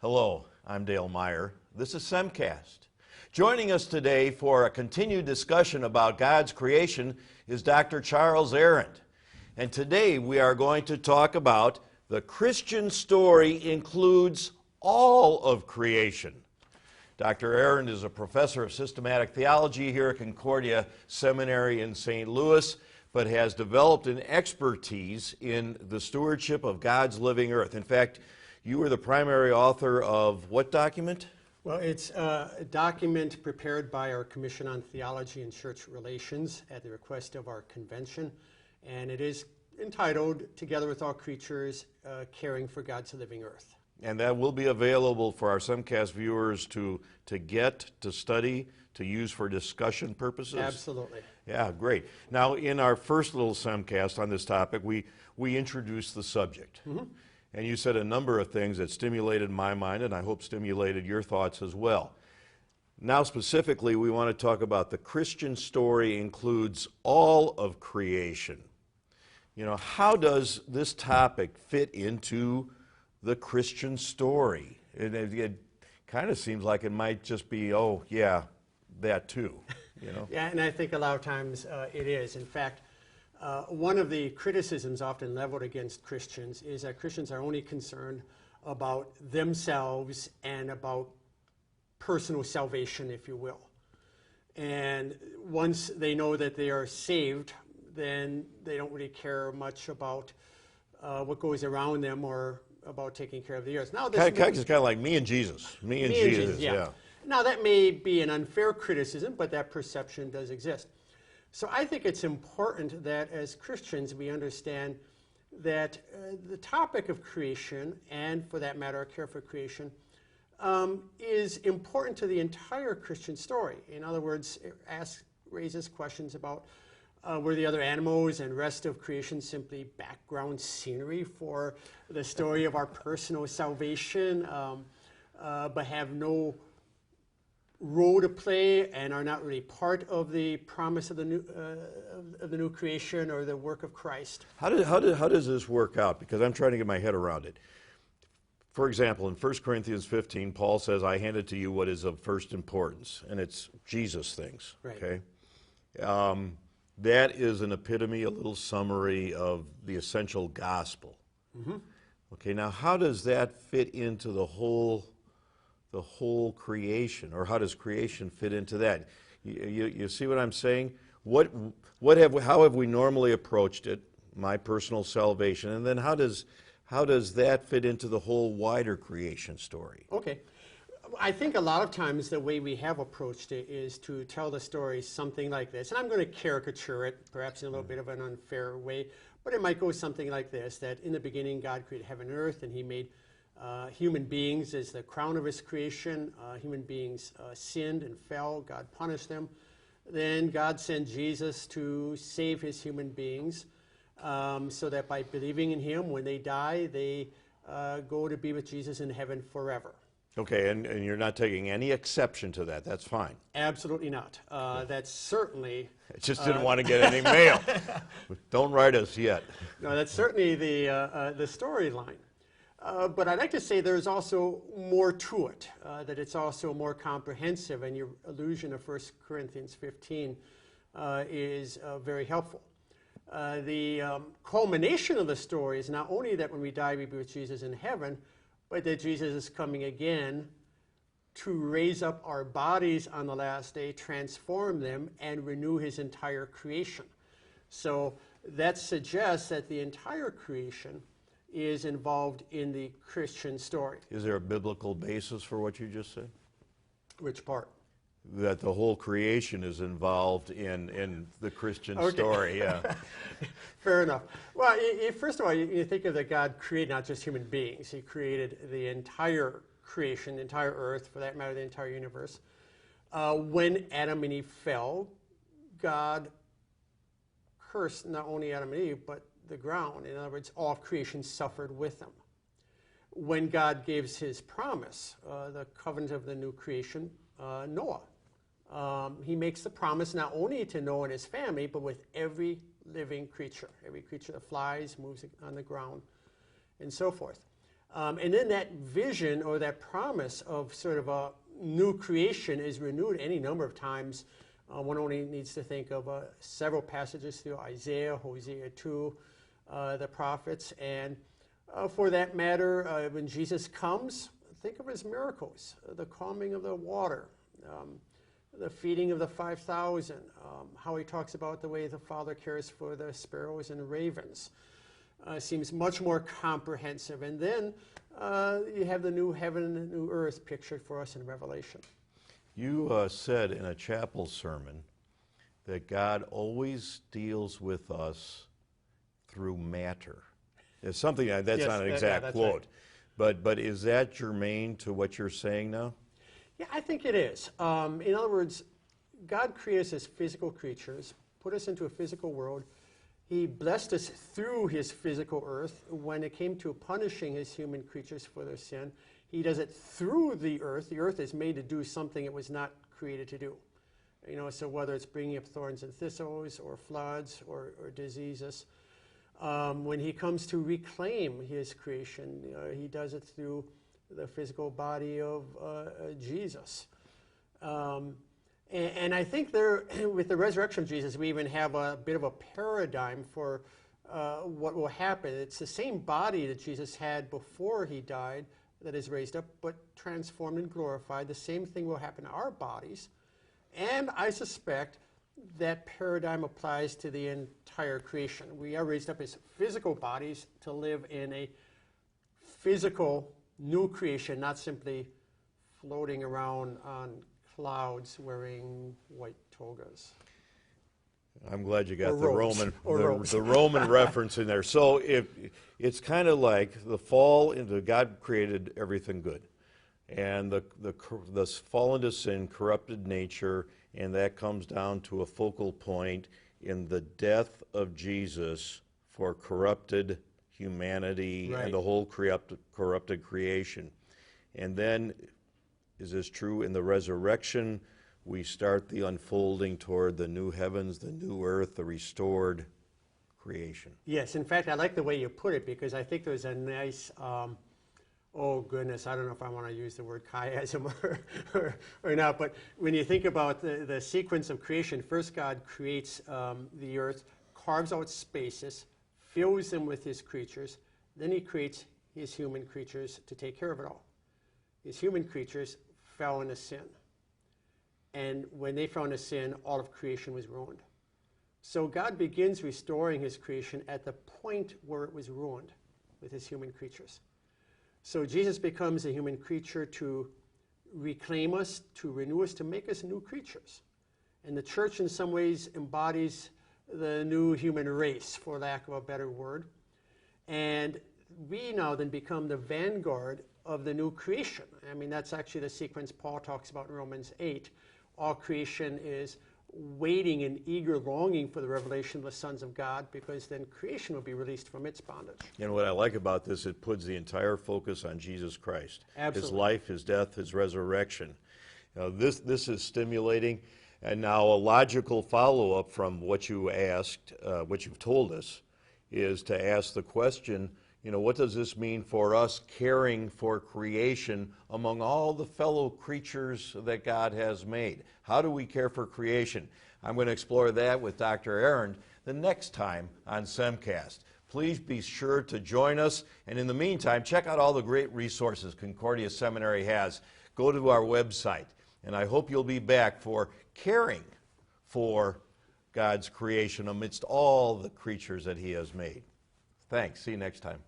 Hello, I'm Dale Meyer. This is Semcast. Joining us today for a continued discussion about God's creation is Dr. Charles Arendt. And today we are going to talk about the Christian story includes all of creation. Dr. Arendt is a professor of systematic theology here at Concordia Seminary in St. Louis, but has developed an expertise in the stewardship of God's living earth. In fact, you were the primary author of what document? Well, it's a document prepared by our Commission on Theology and Church Relations at the request of our convention, and it is entitled, Together with All Creatures, Caring for God's Living Earth. And that will be available for our Semcast viewers to get, to study, to use for discussion purposes? Absolutely. Yeah, great. Now, in our first little Semcast on this topic, we introduced the subject. Mm-hmm. And you said a number of things that stimulated my mind, and I hope stimulated your thoughts as well. Now, specifically, we want to talk about the Christian story includes all of creation. You know, how does this topic fit into the Christian story? It kind of seems like it might just be, oh, yeah, that too, you know? Yeah, and I think a lot of times it is. In fact, one of the criticisms often leveled against Christians is that Christians are only concerned about themselves and about personal salvation, if you will. And once they know that they are saved, then they don't really care much about what goes around them or about taking care of the earth. Now, this is kind of like me and Jesus. Me and Jesus, yeah. Now, that may be an unfair criticism, but that perception does exist. So I think it's important that as Christians we understand that the topic of creation, and for that matter, our care for creation, is important to the entire Christian story. In other words, it raises questions about were the other animals and rest of creation simply background scenery for the story of our personal salvation, but have no role to play and are not really part of the promise of the new creation or the work of Christ. How does this work out? Because I'm trying to get my head around it. For example, in 1 Corinthians 15, Paul says, I handed to you what is of first importance, and it's Jesus things. Right. Okay? That is an epitome, a little summary of the essential gospel. Mm-hmm. Okay, now how does that fit into the whole creation, or how does creation fit into that? You see what I'm saying? How have we normally approached it? My personal salvation, and then how does that fit into the whole wider creation story? Okay, I think a lot of times the way we have approached it is to tell the story something like this, and I'm going to caricature it, perhaps in a little bit of an unfair way, but it might go something like this: that in the beginning God created heaven and earth, and He made human beings as the crown of His creation. Human beings sinned and fell. God punished them. Then God sent Jesus to save His human beings so that by believing in Him, when they die, they go to be with Jesus in heaven forever. Okay, and you're not taking any exception to that. That's fine. Absolutely not. That's certainly... I just didn't want to get any mail. Don't write us yet. No, that's certainly the storyline. But I'd like to say there's also more to it, that it's also more comprehensive, and your allusion of 1 Corinthians 15 is very helpful. The culmination of the story is not only that when we die we be with Jesus in heaven, but that Jesus is coming again to raise up our bodies on the last day, transform them, and renew His entire creation. So that suggests that the entire creation is involved in the Christian story. Is there a biblical basis for what you just said? Which part? That the whole creation is involved in the Christian story, yeah. Fair enough. Well, first of all, you think of that God created not just human beings. He created the entire creation, the entire earth, for that matter, the entire universe. When Adam and Eve fell, God cursed not only Adam and Eve, but the ground. In other words, all of creation suffered with them. When God gives His promise, the covenant of the new creation, Noah, He makes the promise not only to Noah and his family, but with every living creature that flies, moves on the ground, and so forth. And then that vision or that promise of sort of a new creation is renewed any number of times. One only needs to think of several passages through Isaiah, Hosea 2, the prophets. And for that matter, when Jesus comes, think of his miracles, the calming of the water, the feeding of the 5,000, how he talks about the way the Father cares for the sparrows and ravens. Seems much more comprehensive. And then you have the new heaven and the new earth pictured for us in Revelation. You said in a chapel sermon that God always deals with us through matter. It's something that's yes, not an exact quote, right. but is that germane to what you're saying now? Yeah, I think it is. In other words, God created us as physical creatures, put us into a physical world. He blessed us through his physical earth. When it came to punishing his human creatures for their sin, he does it through the earth. The earth is made to do something it was not created to do. You know, so whether it's bringing up thorns and thistles or floods or diseases. When he comes to reclaim his creation, he does it through the physical body of Jesus. And I think there, with the resurrection of Jesus, we even have a bit of a paradigm for what will happen. It's the same body that Jesus had before he died that is raised up, but transformed and glorified. The same thing will happen to our bodies. And I suspect that paradigm applies to the entire creation. We are raised up as physical bodies to live in a physical new creation, not simply floating around on clouds wearing white togas. I'm glad you got Or the robes. the Roman reference in there. So it's kind of like the fall into God created everything good, and the fall into sin corrupted nature, and that comes down to a focal point in the death of Jesus for corrupted humanity Right. and the whole corrupted creation. And then, is this true in the resurrection? We start the unfolding toward the new heavens, the new earth, the restored creation. Yes, in fact, I like the way you put it, because I think there's a nice, oh goodness, I don't know if I want to use the word chiasm or not, but when you think about the sequence of creation, first God creates the earth, carves out spaces, fills them with his creatures, then he creates his human creatures to take care of it all. His human creatures fell into sin. And when they fell into sin, all of creation was ruined. So God begins restoring his creation at the point where it was ruined with his human creatures. So Jesus becomes a human creature to reclaim us, to renew us, to make us new creatures. And the church in some ways embodies the new human race, for lack of a better word. And we now then become the vanguard of the new creation. I mean, that's actually the sequence Paul talks about in Romans 8. All creation is waiting in eager longing for the revelation of the sons of God, because then creation will be released from its bondage. And what I like about this, it puts the entire focus on Jesus Christ. Absolutely. His life, his death, his resurrection. This is stimulating. And now a logical follow-up from what you asked, what you've told us, is to ask the question, what does this mean for us caring for creation among all the fellow creatures that God has made? How do we care for creation? I'm going to explore that with Dr. Arendt the next time on Semcast. Please be sure to join us. And in the meantime, check out all the great resources Concordia Seminary has. Go to our website. And I hope you'll be back for caring for God's creation amidst all the creatures that he has made. Thanks. See you next time.